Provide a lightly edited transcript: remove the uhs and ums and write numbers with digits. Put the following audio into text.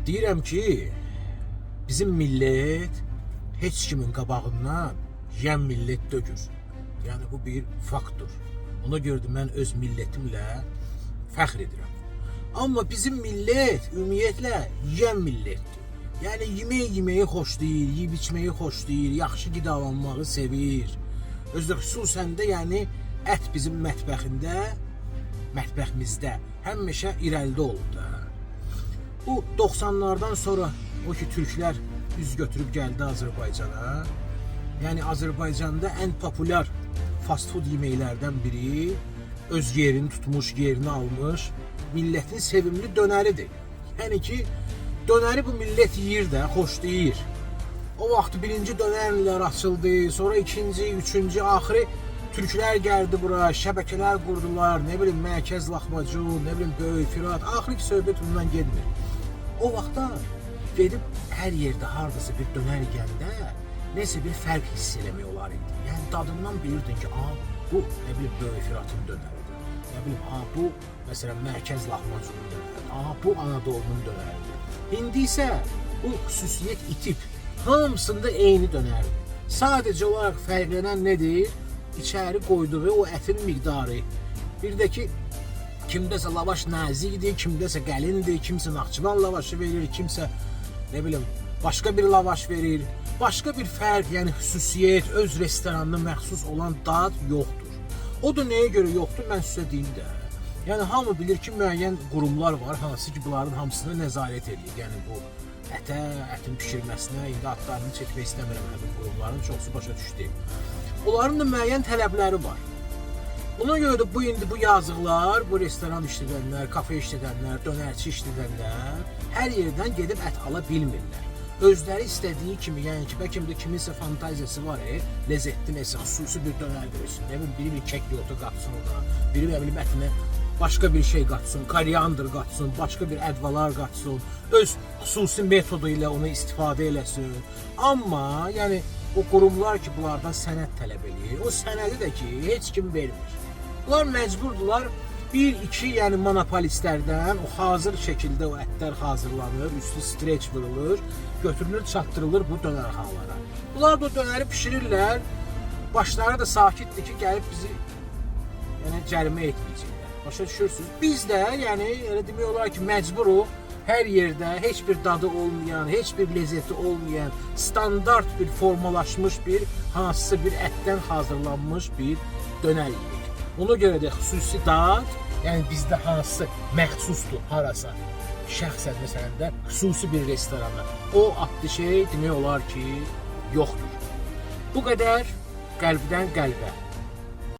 Deyirəm ki, bizim millət heç kimin qabağından yem millət dökür. Yəni bu bir faktdır. Ona görə də mən öz millətimlə fəxr edirəm. Amma bizim millət ümumiyyətlə yem millətdir. Yəni yeməyi xoşlayır, yeyib içməyi xoşlayır, yaxşı qidalanmağı sevir. Özdə xüsusən də yəni ət bizim mətbəximizdə həmişə irəlidə olub da. Bu 90'lardan sonra o ki Türklər üz götürüb gəldi Azərbaycana. Yəni Azərbaycanda ən populyar fast food yeməklərdən biri, öz yerini tutmuş, yerini almış, millətin sevimli dönəridir. Yəni ki, dönəri bu millət yeyir də, xoşlayır. O vaxt birinci dönərlər açıldı, sonra ikinci, üçüncü, axırı Türklər gəldi bura, şəbəkələr qurdular, nə bilim Mərkəz Laxmacun, nə bilim Böyük Firat, axırı ki söhbət bundan getmir. O vaxtlar gedib hər yerdə hardasa bir dönər yeyəndə nəsə bir fərq hiss eləmək olar idi. Yəni dadından bilirdin ki, bu nə bilim Böyük Firatın dönəridir. Nə bilim, bu məsələn Mərkəz Laxmacunun dönəridir. Bu Anadolunun dönəridir. İndi isə bu xüsusiyyət itib. Hamısında eyni dönərdir. Sadəcə olaraq fərqlənən nədir? İçəri qoyduğu o ətin miqdarı. Bir də ki, kimdəsə lavaş nazikdir, kimdəsə qəlindir, kimsə Naxçıvan lavaşı verir, kimsə nə bilim başqa bir lavaş verir. Başqa bir fərq, yəni xüsusiyyət, öz restoranına məxsus olan dad yoxdur. O da nəyə görə yoxdur, mən sizə deyim də. Yəni hamı bilir ki, müəyyən qurumlar var, hansı ki bunların hamısını nəzarət edir. Yəni bu ətə, ətin pişirməsinə, indi adlarını çəkmək istəmirəm, həmin qurumların çoxsu başa düşdü. Onların da müəyyən tələbləri var. Buna görə də bu yazıqlar, bu restoran işlədənlər, kafe işlədənlər, dönərçi işlədənlər hər yerdən gedib ət ala bilmirlər. Özləri istədiyi kimi, yəni ki, bəlkə də kiminsə fantaziyası var, ləzzətli nəsə, xüsusi bir dönər versin, nə bilim, biri bir kek yotu qatsın ona, biri nə bilim ətinə başqa bir şey qatsın, koriander qatsın, başqa bir ədvalar qatsın, öz xüsusi metodu ilə onu istifadə eləsin. Amma, yəni, o qurumlar ki, bunlardan sənəd tələb edir, o sənədi də ki, heç kim vermir. Bunlar məcburdular, bir-iki yəni monopolistlərdən o hazır şəkildə o ətlər hazırlanır, üstü streç vurulur, götürülür, çatdırılır bu dönərxanalara. Bunlar da dönəri pişirirlər, başları da sakitdir ki, gəlib bizi yəni, cərimə etməyəcəklər. Başa düşürsünüz? Biz də, yəni, elə demək olar ki, məcburuq hər yerdə heç bir dadı olmayan, heç bir ləzzəti olmayan, standart bir formalaşmış bir, hansısa bir ətdən hazırlanmış bir dönər yeyirik. Ona görə də xüsusi dad, yəni bizdə hansısa məxsusdur harasa, şəxsən məsələn də xüsusi bir restorana, o adlı şey demək olar ki, yoxdur. Bu qədər qəlbdən qəlbə.